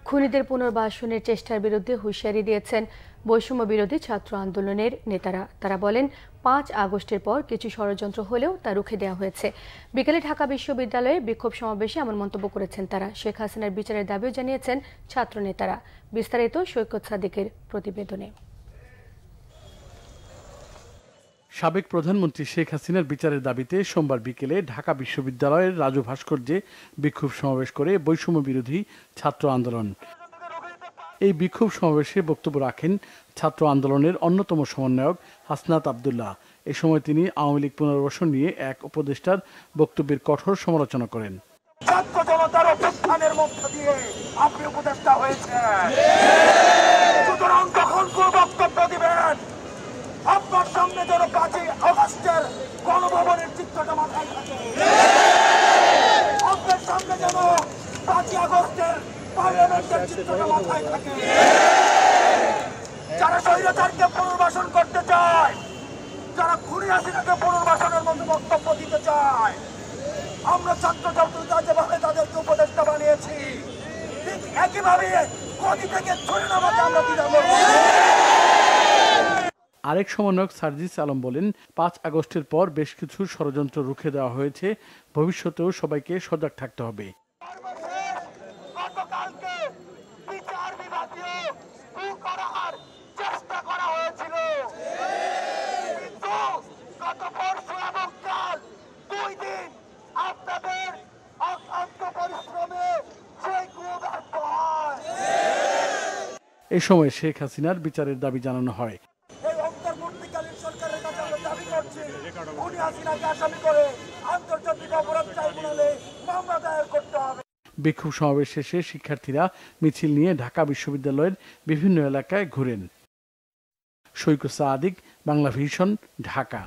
খুনিদের পুনর্বাসনের চেষ্টার বিরুদ্ধে হুঁশিয়ারি দিয়েছেন বৈষম্য বিরোধী ছাত্র আন্দোলনের নেতারা। তারা বলেন, ৫ আগস্টের পর কিছু ষড়যন্ত্র হলেও তা রুখে দেওয়া হয়েছে। বিকেলে ঢাকা বিশ্ববিদ্যালয়ে বিক্ষোভ সমাবেশে এমন মন্তব্য করেছেন তারা। শেখ হাসিনার বিচারের দাবিও জানিয়েছেন ছাত্র নেতারা। বিস্তারিত সৈকত সাদিকের প্রতিবেদনে। সাবেক প্রধানমন্ত্রী শেখ হাসিনার বিচারের দাবিতে সোমবার বিকেলে ঢাকা বিশ্ববিদ্যালয়ের রাজু ভাস্কর্যে বিক্ষোভ সমাবেশ করে বৈষম্য বিরোধী ছাত্র আন্দোলন। এই বিক্ষোভ সমাবেশে বক্তব্য রাখেন ছাত্র আন্দোলনের অন্যতম সমন্বয়ক হাসনাত আব্দুল্লাহ। এ সময় তিনি আওয়ামী লীগ পুনর্বাসন নিয়ে এক উপদেষ্টার বক্তব্যের কঠোর সমালোচনা করেন। ছাত্র জনতার অভ্যুত্থানের মধ্য দিয়ে আপনি উপদেষ্টা হয়েছেন, সুতরাং তখন কোন বক্তব্য দিবেন? আপনার সামনে যেন ৫ই আগস্টের গণভবনের চিত্রটা মাথায় থাকে, আপনার সামনে যেন ৫ই আগস্টের পার্লামেন্টের চিত্রটা মাথায় থাকে। যারা স্বৈরাচারকে পুনর্বাসন করতে চায়, যারা খুনি হাসিনাকে পুনর্বাসনের মতো বক্তব্য দিতে চায়, আমরা ছাত্র জনতা যেভাবে তাদেরকে উপদেষ্টা বানিয়েছি, ঠিক একইভাবে গদি থেকে ছুড়ে নামাতে আমরা দ্বিধা করব না। আরেক সমন্বয়ক সার্জিস আলম বলেন, ৫ আগস্টের পর বেশ কিছু ষড়যন্ত্র রুখে দেওয়া হয়েছে। ভবিষ্যতেও সবাইকে সজাগ থাকতে হবে। গতকালকে বিচার বিভাগীয় করার চেষ্টা করা হয়েছিল, কিন্তু গত পরশু এবং কাল ২ দিন আপনাদের অক্লান্ত পরিশ্রমে সেই খুব ব্যর্থ হয়। এ সময় শেখ হাসিনার বিচারের দাবি জানানো হয়। এই অন্তর্বর্তীকালীন সরকারের কাছে আমরা দাবি করছি, খুনি হাসিনাকে আসামি করে আন্তর্জাতিক অপরাধ ট্রাইব্যুনালে মামলা দায়ের করতে হবে। বিক্ষোভ সমাবেশ শেষে শিক্ষার্থীরা মিছিল নিয়ে ঢাকা বিশ্ববিদ্যালয়ের বিভিন্ন এলাকায় ঘুরেন। সৈকত সাদিক, বাংলা ভিশন, ঢাকা।